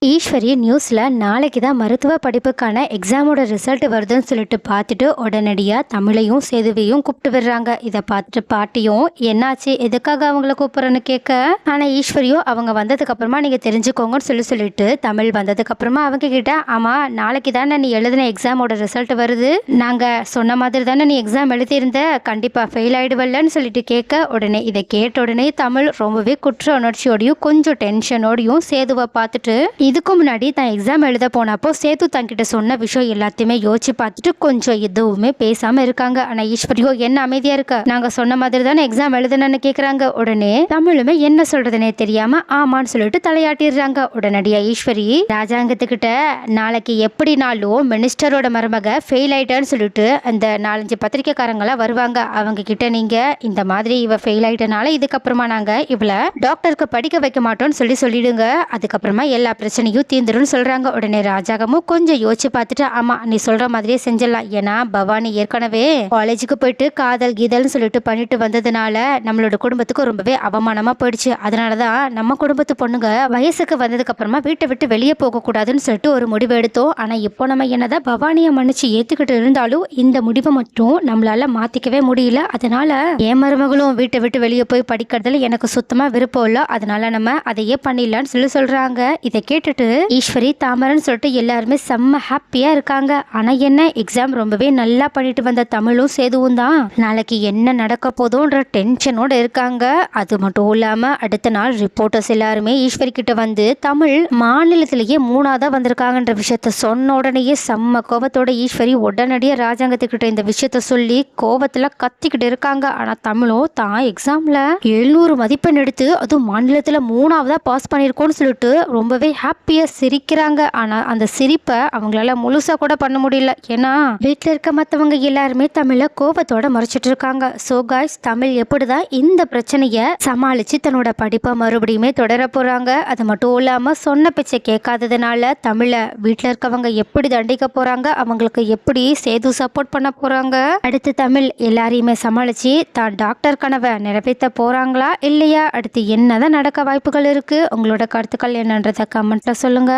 ஈஸ்வரி நியூஸில் நாளைக்கு தான் மருத்துவ படிப்புக்கான எக்ஸாமோட ரிசல்ட் வருதுன்னு சொல்லிட்டு பார்த்துட்டு உடனடியாக தமிழையும் சேதுவையும் கூப்பிட்டு விடுறாங்க. இதை பார்த்துட்டு பாட்டியும் என்னாச்சு எதுக்காக அவங்கள கூப்பிட்றேன்னு கேட்க, ஆனால் ஈஸ்வரியும் அவங்க வந்ததுக்கு அப்புறமா நீங்கள் தெரிஞ்சுக்கோங்கன்னு சொல்லிட்டு தமிழ் வந்ததுக்கு அப்புறமா அவங்க கிட்ட, ஆமாம் நாளைக்கு தானே நீ எழுதின எக்ஸாமோட ரிசல்ட் வருது, நாங்கள் சொன்ன மாதிரி தானே நீ எக்ஸாம் எழுதியிருந்த, கண்டிப்பாக ஃபெயில் ஆகிடுவல்லன்னு சொல்லிட்டு கேட்க, உடனே இதை கேட்ட உடனே தமிழ் ரொம்பவே குற்ற உணர்ச்சியோடையும் கொஞ்சம் டென்ஷனோடையும் சேதுவை பார்த்துட்டு, இதுக்கு முன்னாடி தான் எக்ஸாம் எழுத போனப்போ சேது தங்கிட்ட சொன்ன விஷயம் எல்லாத்தையுமே யோசிச்சு பார்த்துட்டு கொஞ்சம் எதுவுமே பேசாம இருக்காங்க. ஆனா ஈஸ்வரியோ என்ன அமைதியா இருக்க, நாங்க சொன்ன மாதிரி தானே எக்ஸாம் எழுதுனன்னு கேக்குறாங்க. உடனே தமிழுமே என்ன சொல்றதுனே தெரியாம ஆமான்னு சொல்லிட்டு தலையாட்டிடுறாங்க. உடனடியா ஈஸ்வரி ராஜாங்கத்துக்கிட்ட, நாளைக்கு எப்படினாலும் மினிஸ்டரோட மருமக ஃபெயில் ஆயிட்டான்னு சொல்லிட்டு அந்த 4-5 பத்திரிக்கைக்காரங்களா வருவாங்க. அவங்க கிட்ட நீங்க இந்த மாதிரி இவ ஃபெயில் ஆயிட்டனால இதுக்கப்புறமா நாங்க இவள டாக்டருக்கு படிக்க வைக்க மாட்டோம்னு சொல்லிடுங்க, அதுக்கப்புறமா எல்லா பிரச்சனையும் தீர்ந்துடும் சொல்றாங்க. உடனே ராஜாகமும் கொஞ்சம் யோசிச்சு பார்த்துட்டு, ஆமா நீ சொல்ற மாதிரியே செஞ்சிடலாம், ஏன்னா பவானி ஏற்கனவே காலேஜுக்கு போயிட்டு காதல் கீதல்னு சொல்லிட்டு பண்ணிட்டு வந்ததுனால நம்மளோட குடும்பத்துக்கு ரொம்பவே அவமானமா போயிடுச்சு. அதனாலதான் நம்ம குடும்பத்து பொண்ணுங்க வயசுக்கு வந்ததுக்கு அப்புறமா வீட்டை விட்டு வெளியே போக கூடாதுன்னு சொல்லிட்டு ஒரு முடிவு எடுத்தோம். ஆனா இப்போ நம்ம என்னதான் பவானியை மன்னிச்சு ஏத்துக்கிட்டு இருந்தாலும் இந்த முடிவை மட்டும் நம்மளால மாத்திக்கவே முடியல. அதனால என் மருமகளும் வீட்டை விட்டு வெளியே போய் படிக்கிறதுல எனக்கு சுத்தமா விருப்பம் இல்லை, அதனால நம்ம அதையே பண்ணிடலான்னு சொல்றாங்க. இதை கேட்டுட்டு ஈஸ்வரி தாமரன்னு சொல்லிட்டு எல்லாருமே செம்ம ஹாப்பியா இருக்காங்க. ஆனா என்ன, எக்ஸாம் ரொம்பவே நல்லா பண்ணிட்டு வந்த தமிழும் சேதுவும் தான் நாளைக்கு என்ன நடக்க போதோன்ற டென்ஷனோட இருக்காங்க. அது மட்டும் இல்லாம அடுத்த நாள் ரிப்போர்ட்டர்ஸ் எல்லாருமே ஈஸ்வரி கிட்ட வந்து தமிழ் மாநிலத்திலேயே 3ஆவதா வந்திருக்காங்கன்ற விஷயத்த சொன்ன உடனேயே செம்ம கோபத்தோட ஈஸ்வரி உடனடியே ராஜாங்கத்துக்கிட்ட இந்த விஷயத்த சொல்லி கோபத்துல கத்திக்கிட்டு இருக்காங்க. ஆனா தமிழும் தான் எக்ஸாம்ல 700 மதிப்பெண் எடுத்து அதுவும் மாநிலத்துல 3ஆவதா பாஸ் பண்ணிருக்கோம்னு சொல்லிட்டு ரொம்பவே ஹாப்பியா சிரிக்கிறாங்க. ஆனா அந்த சிரிப்பை அவங்களால முழுசா கூட பண்ண முடியல, ஏன்னா வீட்டுல இருக்க மத்தவங்க எல்லாருமே தமிழ கோபத்தோட மறைச்சிட்டு இருக்காங்க. சோ காய்ஸ், தமிழ் எப்படிதான் இந்த பிரச்சனைய சமாளிச்சு தன்னோட படிப்பை மறுபடியுமே தொடர போறாங்க, அது மட்டும் இல்லாம சொன்ன பேச்சை கேட்காததுனால தமிழ வீட்டுல இருக்கவங்க எப்படி தண்டிக்க போறாங்க, அவங்களுக்கு எப்படி சேது சப்போர்ட் பண்ண போறாங்க, அடுத்து தமிழ் எல்லாரையுமே சமாளிச்சு தான் டாக்டர் கனவை நிறைவேற்ற போறாங்களா இல்லையா, அடுத்து என்னதான் நடக்க வாய்ப்புகள் இருக்கு, உங்களோட கருத்துக்கள் என்னன்றத கமெண்ட்ல சொல்லுங்க.